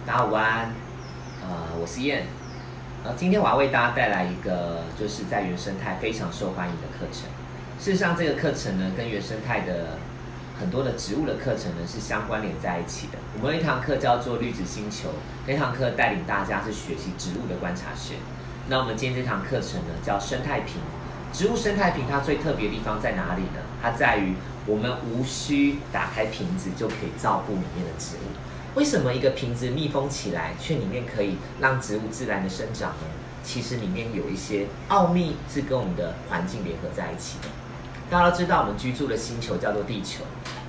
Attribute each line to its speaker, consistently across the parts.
Speaker 1: 大家午安，我是燕，今天我要为大家带来一个就是在原生态非常受欢迎的课程。事实上，这个课程呢跟原生态的很多的植物的课程呢是相关联在一起的。我们有一堂课叫做绿植星球，那堂课带领大家是学习植物的观察学。那我们今天这堂课程呢叫生态瓶。植物生态瓶它最特别的地方在哪里呢？它在于我们无需打开瓶子就可以照顾里面的植物。为什么一个瓶子密封起来，却里面可以让植物自然的生长呢？其实里面有一些奥秘是跟我们的环境联合在一起的。大家都知道，我们居住的星球叫做地球，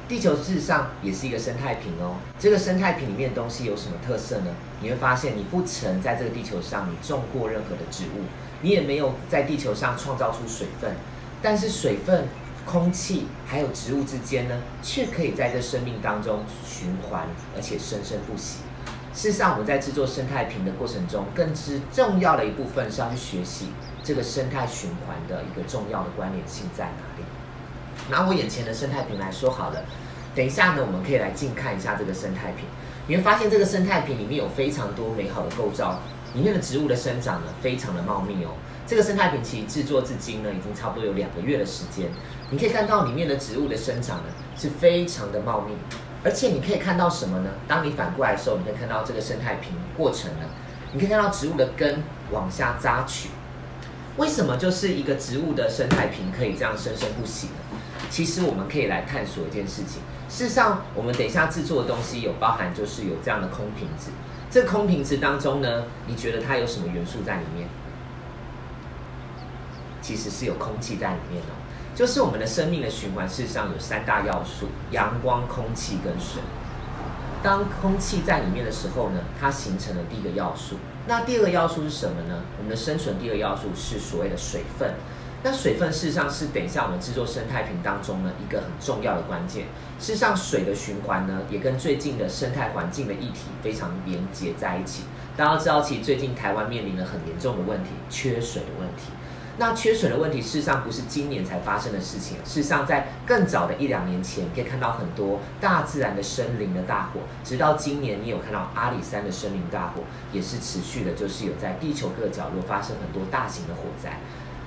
Speaker 1: 地球事实上也是一个生态瓶哦。这个生态瓶里面的东西有什么特色呢？你会发现，你不曾在这个地球上你种过任何的植物，你也没有在地球上创造出水分，但是水分、空气还有植物之间呢，却可以在这生命当中循环，而且生生不息。事实上，我们在制作生态瓶的过程中，更之重要的一部分是要去学习这个生态循环的一个重要的关联性在哪里。拿我眼前的生态瓶来说好了，等一下呢，我们可以来近看一下这个生态瓶。你会发现这个生态瓶里面有非常多美好的构造，里面的植物的生长呢非常的茂密哦。这个生态瓶其实制作至今呢，已经差不多有2个月的时间。你可以看到里面的植物的生长呢是非常的茂密，而且你可以看到什么呢？当你反过来的时候，你可以看到这个生态瓶过程呢，你可以看到植物的根往下扎取。为什么就是一个植物的生态瓶可以这样生生不息呢？其实我们可以来探索一件事情。事实上，我们等一下制作的东西有包含就是有这样的空瓶子。这个空瓶子当中呢，你觉得它有什么元素在里面？其实是有空气在里面哦。就是我们的生命的循环，事实上有3大要素：阳光、空气跟水。当空气在里面的时候呢，它形成了第一个要素。那第2个要素是什么呢？我们的生存第2个要素是所谓的水分。那水分事实上是等一下我们制作生态瓶当中呢一个很重要的关键。事实上，水的循环呢也跟最近的生态环境的议题非常连结在一起。大家都知道，其实最近台湾面临了很严重的问题，缺水的问题。那缺水的问题事实上不是今年才发生的事情，事实上在更早的1-2年前，可以看到很多大自然的森林的大火，直到今年你有看到阿里山的森林大火，也是持续的，就是有在地球各个角落发生很多大型的火灾。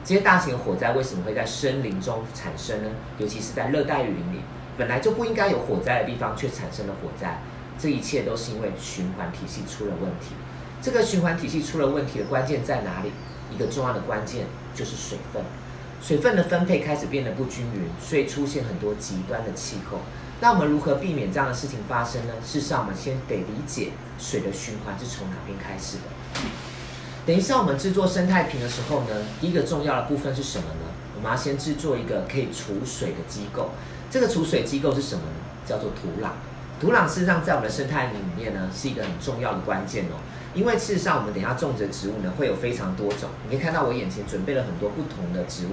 Speaker 1: 这些大型的火灾为什么会在森林中产生呢？尤其是在热带雨林里，本来就不应该有火灾的地方却产生了火灾，这一切都是因为循环体系出了问题。这个循环体系出了问题的关键在哪里？一个重要的关键就是水分。水分的分配开始变得不均匀，所以出现很多极端的气候。那我们如何避免这样的事情发生呢？事实上，我们先得理解水的循环是从哪边开始的。等一下，我们制作生态瓶的时候呢，第一个重要的部分是什么呢？我们要先制作一个可以储水的机构。这个储水机构是什么呢？叫做土壤。土壤事实上在我们的生态瓶里面呢，是一个很重要的关键哦。因为事实上，我们等一下种植的植物呢，会有非常多种。你可以看到我眼前准备了很多不同的植物，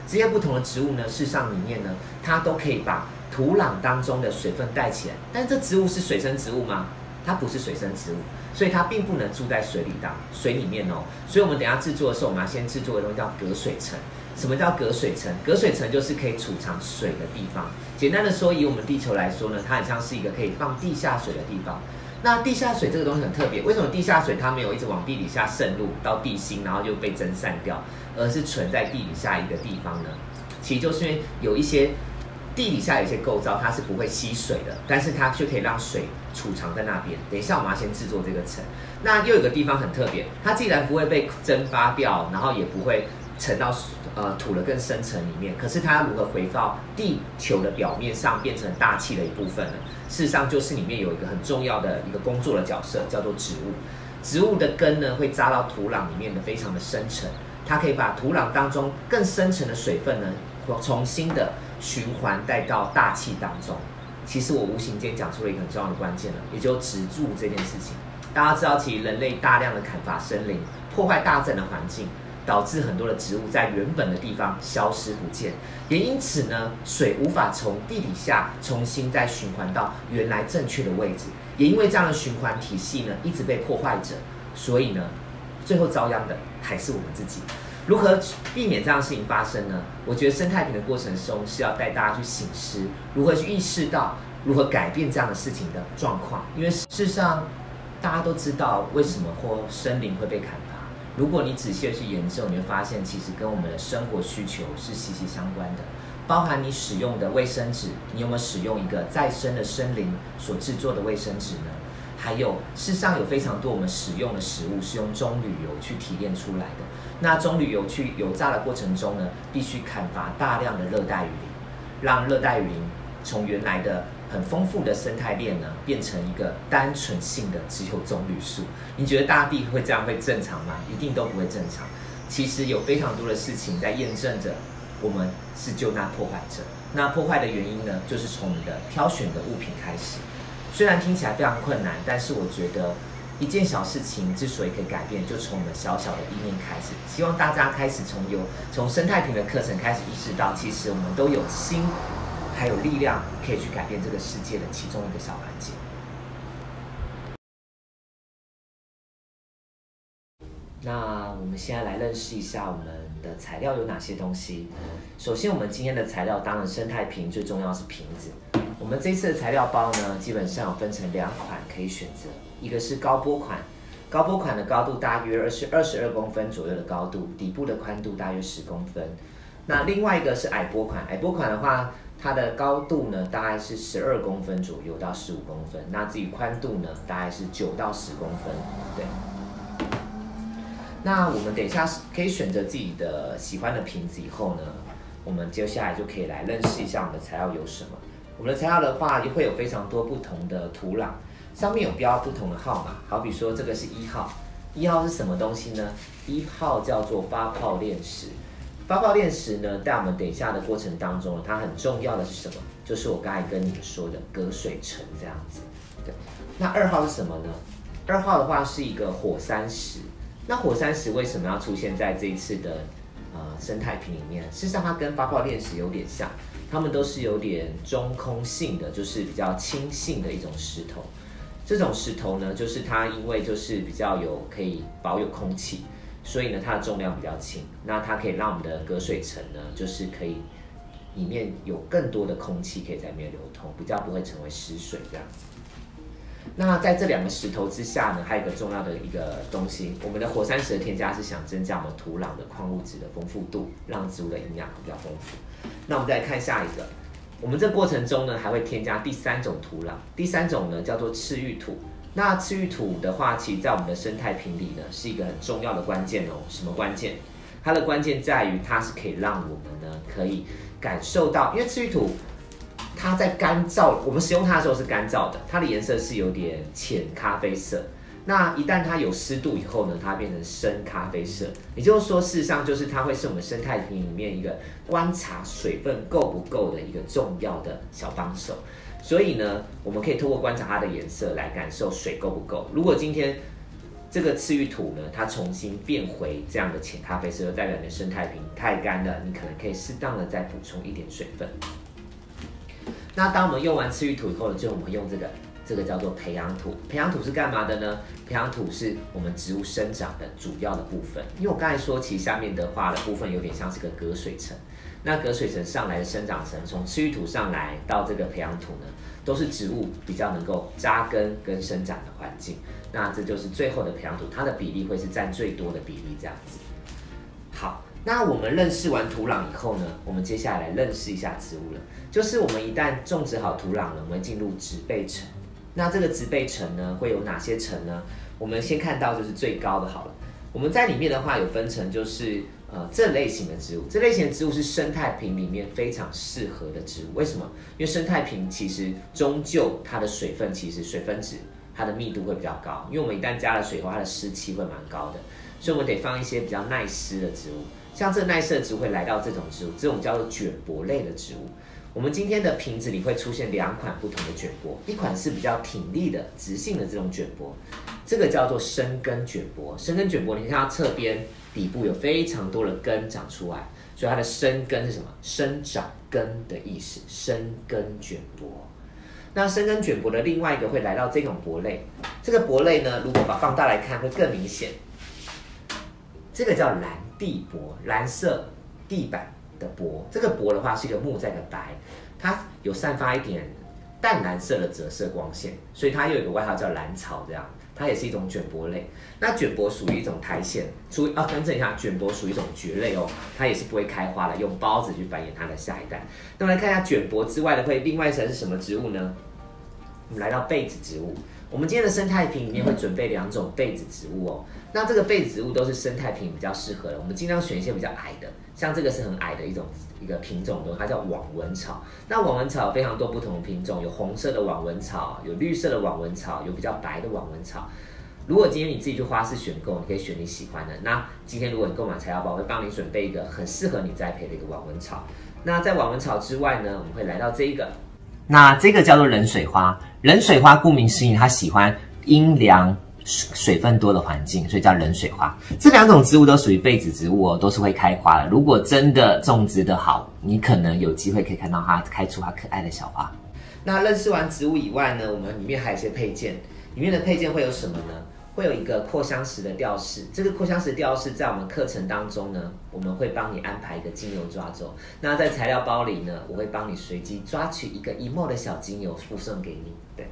Speaker 1: 这些不同的植物呢，事实上里面呢，它都可以把土壤当中的水分带起来。但是这植物是水生植物吗？它不是水生植物，所以它并不能住在水里面哦。所以我们等一下制作的时候，我们要先制作的东西叫隔水层。什么叫隔水层？隔水层就是可以储藏水的地方。简单的说，以我们地球来说呢，它很像是一个可以放地下水的地方。那地下水这个东西很特别，为什么地下水它没有一直往地底下渗入到地心，然后就被蒸散掉，而是存在地底下一个地方呢？其实就是因为有一些地底下有一些构造，它是不会吸水的，但是它却可以让水储藏在那边。等一下我们要先制作这个层。那又有一个地方很特别，它既然不会被蒸发掉，然后也不会沉到土的更深层里面，可是它如何回到地球的表面上，变成大气的一部分呢？事实上就是里面有一个很重要的一个工作的角色，叫做植物。植物的根呢会扎到土壤里面的非常的深层，它可以把土壤当中更深层的水分呢重新的循环带到大气当中。其实我无形间讲出了一个很重要的关键了，也就是植株这件事情。大家知道，其实人类大量的砍伐森林，破坏大自然的环境，导致很多的植物在原本的地方消失不见，也因此呢，水无法从地底下重新再循环到原来正确的位置。也因为这样的循环体系呢，一直被破坏着，所以呢，最后遭殃的还是我们自己。如何避免这样的事情发生呢？我觉得生态瓶的过程中是要带大家去省思，如何去意识到如何改变这样的事情的状况。因为事实上，大家都知道为什么森林会被砍伐。如果你仔细的去研究，你会发现其实跟我们的生活需求是息息相关的，包含你使用的卫生纸，你有没有使用一个再生的森林所制作的卫生纸呢？还有，事实上有非常多我们使用的食物是用棕榈油去提炼出来的。那棕榈油去油炸的过程中呢，必须砍伐大量的热带雨林，让热带雨林从原来的很丰富的生态链呢，变成一个单纯性的只有棕榈树。你觉得大地会这样会正常吗？一定都不会正常。其实有非常多的事情在验证着，我们是就那破坏者。那破坏的原因呢，就是从你的挑选的物品开始。虽然听起来非常困难，但是我觉得一件小事情之所以可以改变，就从我们小小的意念开始。希望大家开始从生态瓶的课程开始意识到，其实我们都有心还有力量可以去改变这个世界的其中一个小环节。那我们现在来认识一下我们的材料有哪些东西。首先，我们今天的材料，当然生态瓶最重要是瓶子。我们这次的材料包呢，基本上有分成2款可以选择，一个是高波款，高波款的高度大约是22公分左右的高度，底部的宽度大约10公分。那另外一个是矮波款，矮波款的话，它的高度呢大概是12公分左右到15公分，那至于宽度呢，大概是9到10公分，对。那我们等一下可以选择自己的喜欢的瓶子以后呢，我们接下来就可以来认识一下我们的材料有什么。我们的材料的话，会有非常多不同的土壤，上面有标不同的号码，好比说这个是1号，1号是什么东西呢？1号叫做发泡炼石。发泡炼石呢，在我们等一下的过程当中，它很重要的是什么？就是我刚才跟你们说的隔水层这样子。对，那2号是什么呢？2号的话是一个火山石。那火山石为什么要出现在这一次的生态瓶里面？事实上，它跟发泡炼石有点像，它们都是有点中空性的，就是比较轻性的一种石头。这种石头呢，就是它因为就是比较可以保有空气，所以呢它的重量比较轻。那它可以让我们的隔水层呢，就是可以里面有更多的空气可以在里面流通，比较不会成为湿水这样子。那在这2个石头之下呢，还有一个重要的一个东西，我们的火山石的添加是想增加我们土壤的矿物质的丰富度，让植物的营养比较丰富。那我们再来看下一个，我们这过程中呢还会添加第3种土壤，第3种呢叫做赤玉土。那赤玉土的话，其实在我们的生态瓶里呢是一个很重要的关键哦。什么关键？它的关键在于它是可以让我们呢可以感受到，因为赤玉土它在干燥，我们使用它的时候是干燥的，它的颜色是有点浅咖啡色。那一旦它有湿度以后呢，它变成深咖啡色。也就是说，事实上就是它会是我们生态瓶里面一个观察水分够不够的一个重要的小帮手。所以呢，我们可以透过观察它的颜色来感受水够不够。如果今天这个赤玉土呢，它重新变回这样的浅咖啡色，就代表你的生态瓶太干了，你可能可以适当的再补充一点水分。那当我们用完赤玉土以后呢，就我们用这个叫做培养土。培养土是干嘛的呢？培养土是我们植物生长的主要的部分。因为我刚才说，其实下面的话的部分有点像是个隔水层。那隔水层上来的生长层，从赤玉土上来到这个培养土呢，都是植物比较能够扎根跟生长的环境。那这就是最后的培养土，它的比例会是占最多的比例这样子。好。那我们认识完土壤以后呢，我们接下来认识一下植物了。就是我们一旦种植好土壤了，我们会进入植被层。那这个植被层呢，会有哪些层呢？我们先看到就是最高的好了。我们在里面的话有分成就是这类型的植物，这类型的植物是生态瓶里面非常适合的植物。为什么？因为生态瓶其实终究它的水分其实水分值它的密度会比较高，因为我们一旦加了水后，它的湿气会蛮高的，所以我们得放一些比较耐湿的植物。像这个耐湿的植物会来到这种植物，这种叫做卷柏类的植物。我们今天的瓶子里会出现2款不同的卷柏，一款是比较挺立的、直性的这种卷柏，这个叫做深根卷柏。深根卷柏，你看它侧边底部有非常多的根长出来，所以它的深根是什么？生长根的意思，深根卷柏。那深根卷柏的另外一个会来到这种柏类，这个柏类呢，如果把放大来看会更明显。这个叫蓝地柏，蓝色地板的柏。这个柏的话是一个木在的白，它有散发一点淡蓝色的折射光线，所以它又有一个外号叫蓝草，这样它也是一种卷柏类。那卷柏属于一种苔藓，更正一下，卷柏属于一种蕨类哦，它也是不会开花的，用孢子去繁衍它的下一代。那我们来看一下卷柏之外的会另外一层是什么植物呢？我们来到被子植物。我们今天的生态瓶里面会准备2种被子植物哦。那这个被子植物都是生态瓶比较适合的，我们尽量选一些比较矮的，像这个是很矮的一个品种的，它叫网纹草。那网纹草有非常多不同的品种，有红色的网纹草，有绿色的网纹草，有比较白的网纹草。如果今天你自己去花市选购，你可以选你喜欢的。那今天如果你购买材料包，我会帮你准备一个很适合你栽培的一个网纹草。那在网纹草之外呢，我们会来到这一个。那这个叫做冷水花，冷水花顾名思义，它喜欢阴凉、水分多的环境，所以叫冷水花。这2种植物都属于被子植物哦，都是会开花的。如果真的种植的好，你可能有机会可以看到它开出它可爱的小花。那认识完植物以外呢，我们里面还有一些配件，里面的配件会有什么呢？会有一个扩香石的吊饰，这个扩香石吊饰在我们课程当中呢，我们会帮你安排一个精油抓周。那在材料包里呢，我会帮你随机抓取一个1ml的小精油附送给你。对，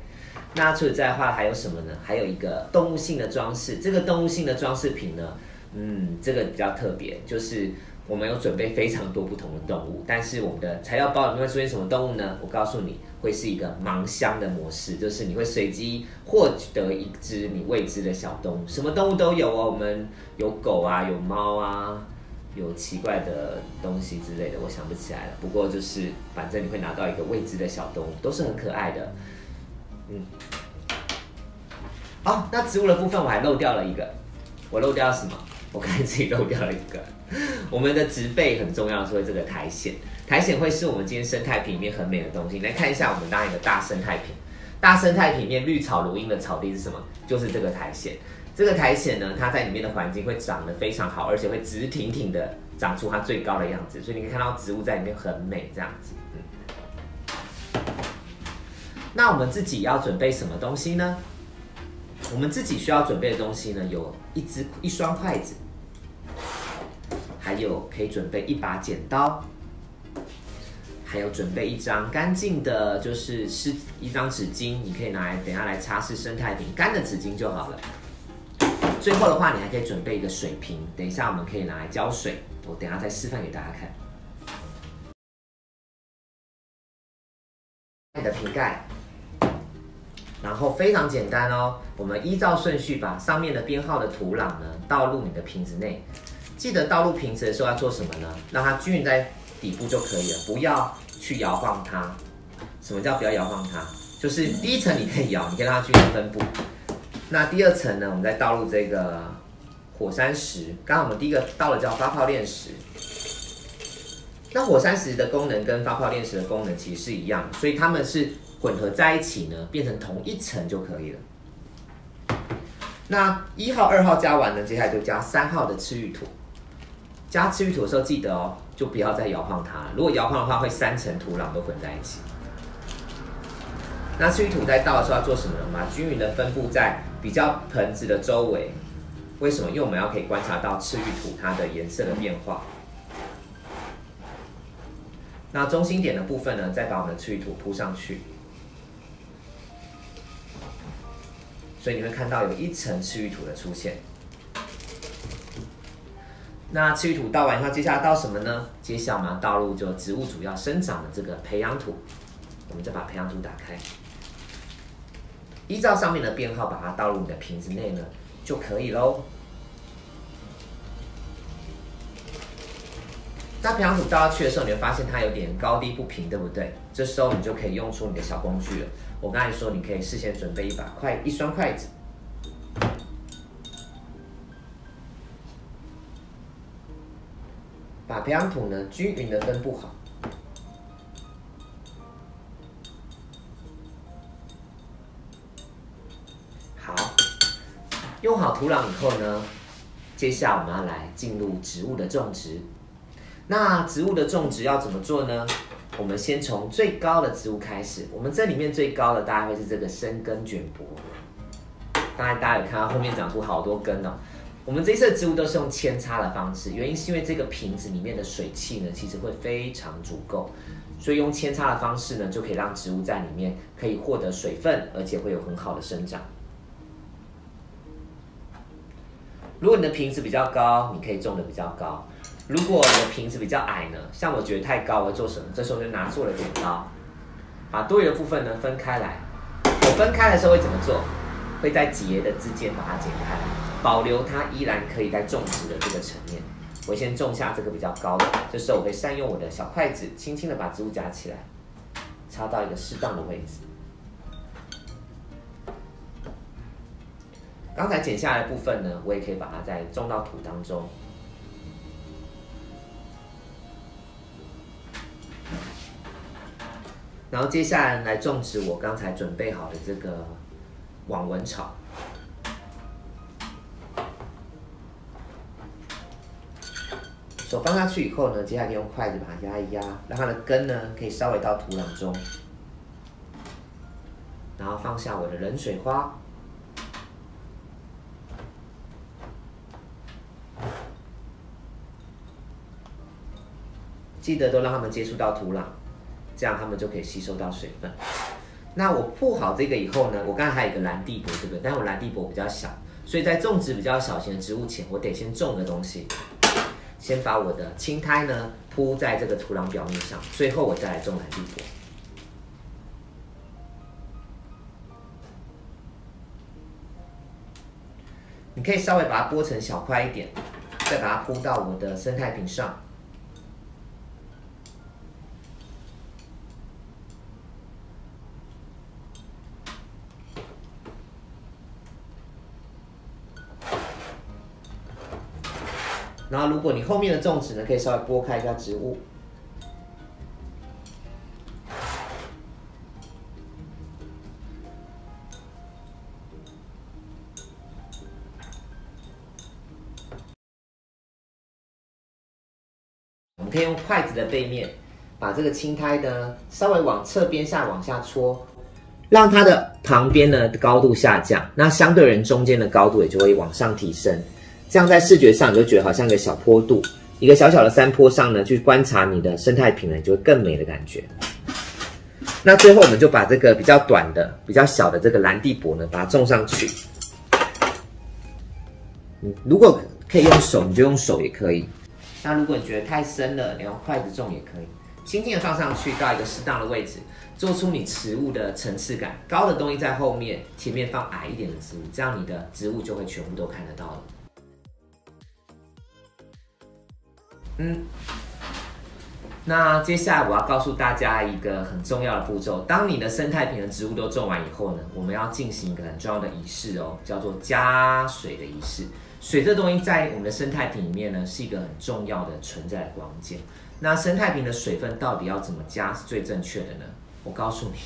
Speaker 1: 那除此之外的话还有什么呢？还有一个动物性的装饰，这个动物性的装饰品呢，这个比较特别，就是我们有准备非常多不同的动物，但是我们的材料包里面会出现什么动物呢？我告诉你，会是一个盲箱的模式，就是你会随机获得一只你未知的小动物，什么动物都有哦。我们有狗啊，有猫啊，有奇怪的东西之类的，我想不起来了。不过就是反正你会拿到一个未知的小动物，都是很可爱的。好，那植物的部分我还漏掉了一个，我漏掉了什么？我刚才自己漏掉了一个。我们的植被很重要的是这个苔藓，苔藓会是我们今天生态瓶里面很美的东西。来看一下我们当一个大生态瓶，大生态瓶里面绿草如茵的草地是什么？就是这个苔藓。这个苔藓呢，它在里面的环境会长得非常好，而且会直挺挺的长出它最高的样子，所以你可以看到植物在里面很美这样子。那我们自己要准备什么东西呢？我们自己需要准备的东西呢，有一双筷子，还有可以准备1把剪刀，还有准备一张干净的，就是一张纸巾，你可以拿来等一下来擦拭生态瓶，干的纸巾就好了。最后的话，你还可以准备一个水瓶，等一下我们可以拿来浇水，我等一下再示范给大家看。你的瓶盖。然后非常简单哦，我们依照顺序把上面的编号的土壤呢倒入你的瓶子内。记得倒入瓶子的时候要做什么呢？让它均匀在底部就可以了，不要去摇晃它。什么叫不要摇晃它？就是第一层你可以摇，你可以让它均匀分布。那第2层呢，我们再倒入这个火山石。刚刚我们第一个倒了叫发泡炼石。那火山石的功能跟发泡炼石的功能其实是一样的，所以它们是混合在一起呢，变成同一层就可以了。那1号、2号加完呢，接下来就加3号的赤玉土。加赤玉土的时候记得哦，就不要再摇晃它了。如果摇晃的话，会3层土壤都混在一起。那赤玉土在倒的时候要做什么呢？把它均匀的分布在比较盆子的周围。为什么？因为我们可以观察到赤玉土它的颜色的变化。那中心点的部分呢，再把我们的赤玉土铺上去。所以你会看到有1层赤玉土的出现。那赤玉土倒完以后，接下来倒什么呢？接下来我们要倒入就植物主要生长的这个培养土。我们再把培养土打开，依照上面的编号把它倒入你的瓶子内呢，就可以喽。那培养土倒下去的时候，你会发现它有点高低不平，对不对？这时候你就可以用出你的小工具了。我刚才说，你可以事先准备一双筷子，把培养土呢均匀的分布好。好，用好土壤以后呢，接下来我们要来进入植物的种植。那植物的种植要怎么做呢？我们先从最高的植物开始。我们这里面最高的大概会是这个深根卷柏。当然，大家有看到后面长出好多根哦。我们这一次的植物都是用扦插的方式，原因是因为这个瓶子里面的水汽呢，其实会非常足够。所以用扦插的方式呢，就可以让植物在里面可以获得水分，而且会有很好的生长。如果你的瓶子比较高，你可以种的比较高；如果你的瓶子比较矮呢，像我觉得太高，我会做什么？这时候就拿错了剪刀，把多余的部分呢分开来。我分开的时候会怎么做？会在节的之间把它剪开来，保留它依然可以在种植的这个层面。我先种下这个比较高的，这时候我会善用我的小筷子，轻轻的把植物夹起来，插到一个适当的位置。刚才剪下来的部分呢，我也可以把它再种到土当中。然后接下来来种植我刚才准备好的这个网纹草。手放下去以后呢，接下来可以用筷子把它压一压，让它的根呢可以稍微到土壤中。然后放下我的冷水花。记得都让它们接触到土壤，这样它们就可以吸收到水分。那我铺好这个以后呢，我刚才还有一个蓝地箔，对不对？但我蓝地箔比较小，所以在种植比较小型的植物前，我得先种个东西。先把我的青苔呢铺在这个土壤表面上，最后我再来种蓝地箔。你可以稍微把它剥成小块一点，再把它铺到我的生态瓶上。然后，如果你后面的种植呢，可以稍微拨开一下植物。我们可以用筷子的背面，把这个青苔呢稍微往侧边往下戳，让它的旁边呢高度下降，那相对人中间的高度也就会往上提升。这样在视觉上你就觉得好像一个小坡度，一个小小的山坡上呢，去观察你的生态瓶呢，你就会更美的感觉。那最后我们就把这个比较短的、比较小的这个蓝地箔呢，把它种上去。如果可以用手，你就用手也可以。那如果你觉得太深了，你用筷子种也可以。轻轻的放上去到一个适当的位置，做出你植物的层次感。高的东西在后面，前面放矮一点的植物，这样你的植物就会全部都看得到了。那接下来我要告诉大家一个很重要的步骤。当你的生态瓶的植物都种完以后呢，我们要进行一个很重要的仪式哦，叫做加水的仪式。水这东西在我们的生态瓶里面呢，是一个很重要的存在的关键。那生态瓶的水分到底要怎么加是最正确的呢？我告诉你，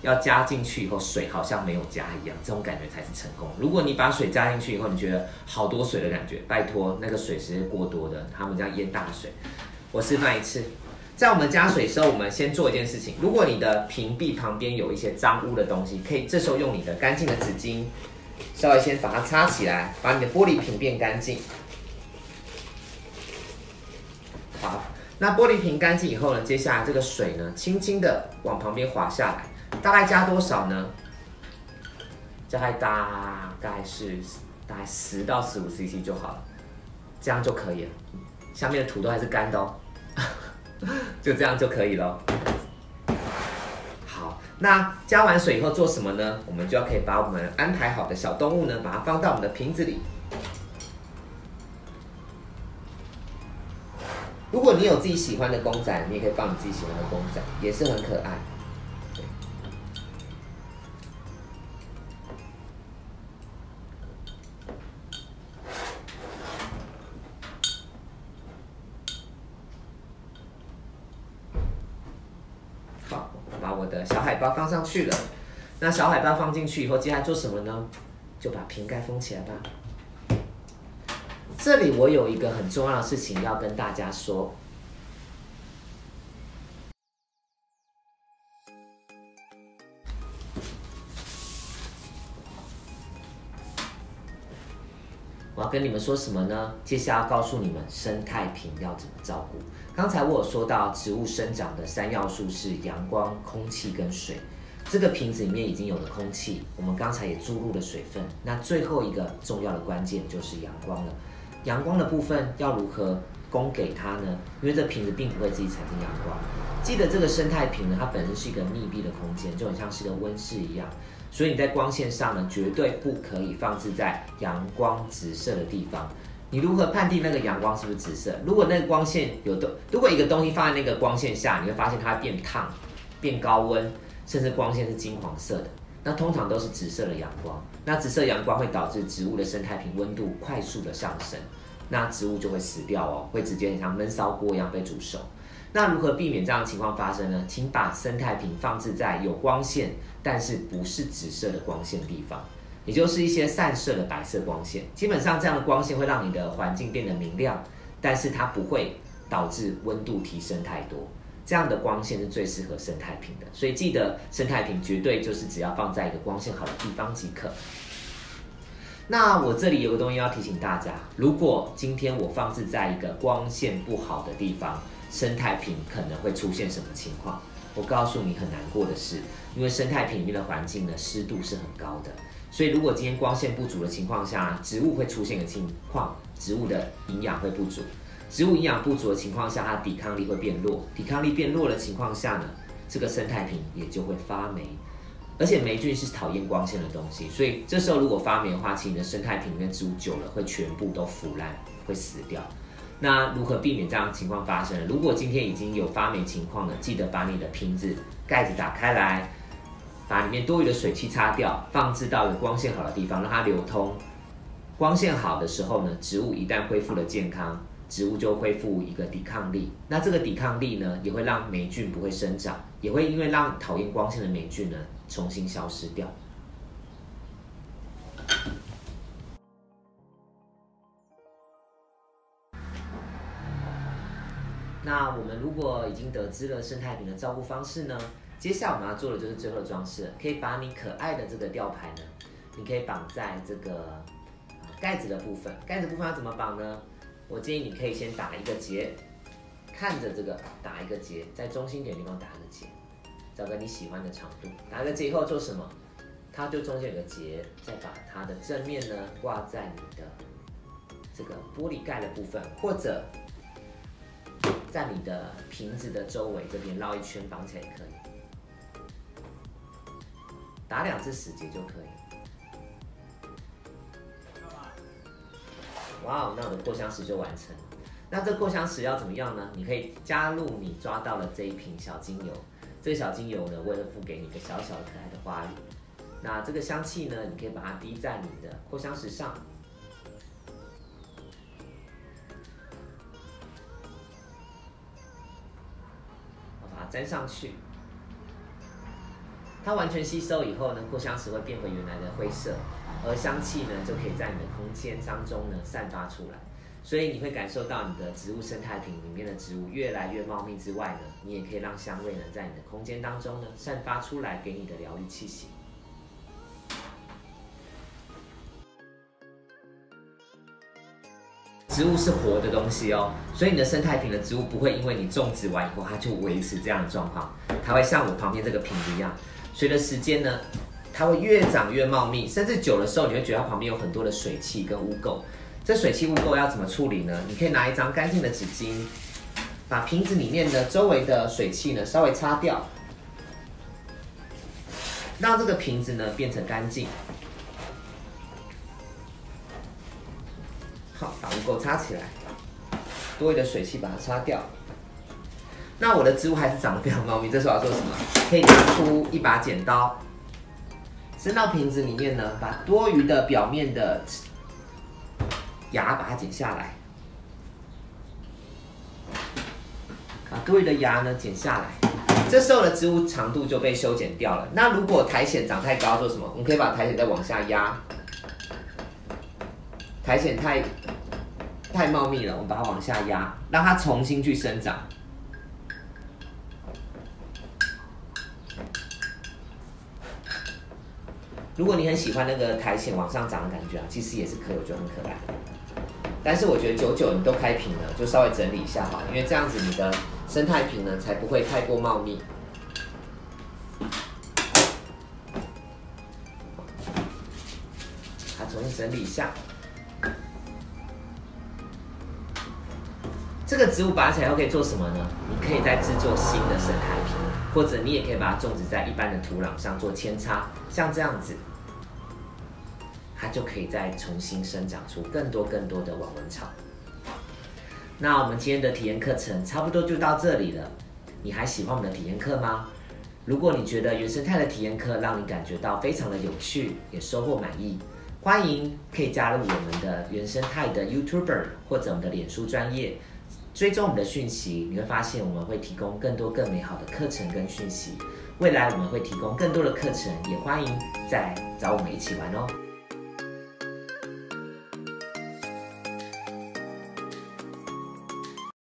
Speaker 1: 要加进去以后，水好像没有加一样，这种感觉才是成功。如果你把水加进去以后，你觉得好多水的感觉，拜托，那个水是过多的，他们叫淹大水。我示范一次，在我们加水的时候，我们先做一件事情。如果你的瓶壁旁边有一些脏污的东西，可以这时候用你的干净的纸巾，稍微先把它擦起来，把你的玻璃瓶变干净。好，那玻璃瓶干净以后呢，接下来这个水呢，轻轻的往旁边滑下来。大概加多少呢？大概是10到15 cc 就好了，这样就可以了。下面的土都还是干的哦，就这样就可以了。好，那加完水以后做什么呢？我们就可以把我们安排好的小动物呢，把它放到我们的瓶子里。如果你有自己喜欢的公仔，你也可以放你自己喜欢的公仔，也是很可爱。好，我把我的小海豹放上去了。那小海豹放进去以后，接下来做什么呢？就把瓶盖封起来吧。这里我有一个很重要的事情要跟大家说。我要跟你们说什么呢？接下来要告诉你们生态瓶要怎么照顾。刚才我有说到植物生长的3要素是阳光、空气跟水。这个瓶子里面已经有了空气，我们刚才也注入了水分。那最后一个重要的关键就是阳光了。阳光的部分要如何供给它呢？因为这瓶子并不会自己产生阳光。记得这个生态瓶呢，它本身是一个密闭的空间，就很像是个温室一样。所以你在光线上呢，绝对不可以放置在阳光直射的地方。你如何判定那个阳光是不是直射？如果那个光线如果一个东西放在那个光线下，你会发现它变烫、变高温，甚至光线是金黄色的。那通常都是直射的阳光。那直射阳光会导致植物的生态瓶温度快速的上升，那植物就会死掉哦，会直接很像焖烧锅一样被煮熟。那如何避免这样的情况发生呢？请把生态瓶放置在有光线，但是不是直射的光线地方，也就是一些散射的白色光线。基本上这样的光线会让你的环境变得明亮，但是它不会导致温度提升太多。这样的光线是最适合生态瓶的，所以记得生态瓶绝对就是只要放在一个光线好的地方即可。那我这里有个东西要提醒大家，如果今天我放置在一个光线不好的地方，生态瓶可能会出现什么情况？我告诉你很难过的是，因为生态瓶里面的环境呢，湿度是很高的，所以如果今天光线不足的情况下，植物会出现一个情况，植物的营养会不足。植物营养不足的情况下，它抵抗力会变弱，抵抗力变弱的情况下呢，这个生态瓶也就会发霉。而且霉菌是讨厌光线的东西，所以这时候如果发霉的话，其实你的生态瓶里面植物久了会全部都腐烂，会死掉。那如何避免这样的情况发生？如果今天已经有发霉情况了，记得把你的瓶子盖子打开来，把里面多余的水汽擦掉，放置到一个光线好的地方，让它流通。光线好的时候呢，植物一旦恢复了健康，植物就恢复一个抵抗力。那这个抵抗力呢，也会让霉菌不会生长，也会因为让讨厌光线的霉菌呢重新消失掉。那我们如果已经得知了生态瓶的照顾方式呢，接下来我们要做的就是最后的装饰了。可以把你可爱的这个吊牌呢，你可以绑在这个盖子的部分。盖子部分要怎么绑呢？我建议你可以先打一个结，看着这个打一个结，在中心点的地方打一个结，找个你喜欢的长度。打一个结以后做什么？它就中间有个结，再把它的正面呢挂在你的这个玻璃盖的部分，或者在你的瓶子的周围这边绕一圈绑起来也可以，打2次死结就可以。哇，那我的扩香石就完成了。那这扩香石要怎么样呢？你可以加入你抓到了这一瓶小精油，这个小精油呢，我也会附给你一个小小的可爱的花语。那这个香气呢，你可以把它滴在你的扩香石上。粘上去，它完全吸收以后呢，扩香石会变回原来的灰色，而香气呢就可以在你的空间当中呢散发出来，所以你会感受到你的植物生态瓶里面的植物越来越茂密之外呢，你也可以让香味呢在你的空间当中呢散发出来，给你的疗愈气息。植物是活的东西哦，所以你的生态瓶的植物不会因为你种植完以后它就维持这样的状况，它会像我旁边这个瓶子一样，随着时间呢，它会越长越茂密，甚至久的时候你会觉得它旁边有很多的水汽跟污垢。这水汽污垢要怎么处理呢？你可以拿一张干净的纸巾，把瓶子里面的周围的水汽呢稍微擦掉，让这个瓶子呢变成干净。好，把污垢擦起来，多余的水汽把它擦掉。那我的植物还是长得非常茂密，这时候要做什么？可以拿出一把剪刀，伸到瓶子里面呢，把多余的表面的芽把它剪下来，把多余的芽呢剪下来。这时候的植物长度就被修剪掉了。那如果苔藓长太高，做什么？我们可以把苔藓再往下压。苔藓太茂密了，我们把它往下压，让它重新去生长。如果你很喜欢那个苔藓往上长的感觉啊，其实也是可以，我觉得很可爱。但是我觉得久久你都开瓶了，就稍微整理一下好了，因为这样子你的生态瓶呢才不会太过茂密。好，重新整理一下。这个植物拔起来后可以做什么呢？你可以再制作新的生态瓶，或者你也可以把它种植在一般的土壤上做扦插，像这样子，它就可以再重新生长出更多的网纹草。那我们今天的体验课程差不多就到这里了，你还喜欢我们的体验课吗？如果你觉得原生态的体验课让你感觉到非常的有趣，也收获满意，欢迎可以加入我们的原生态的 YouTuber 或者我们的脸书专页。追踪我们的讯息，你会发现我们会提供更多更美好的课程跟讯息。未来我们会提供更多的课程，也欢迎再找我们一起玩哦。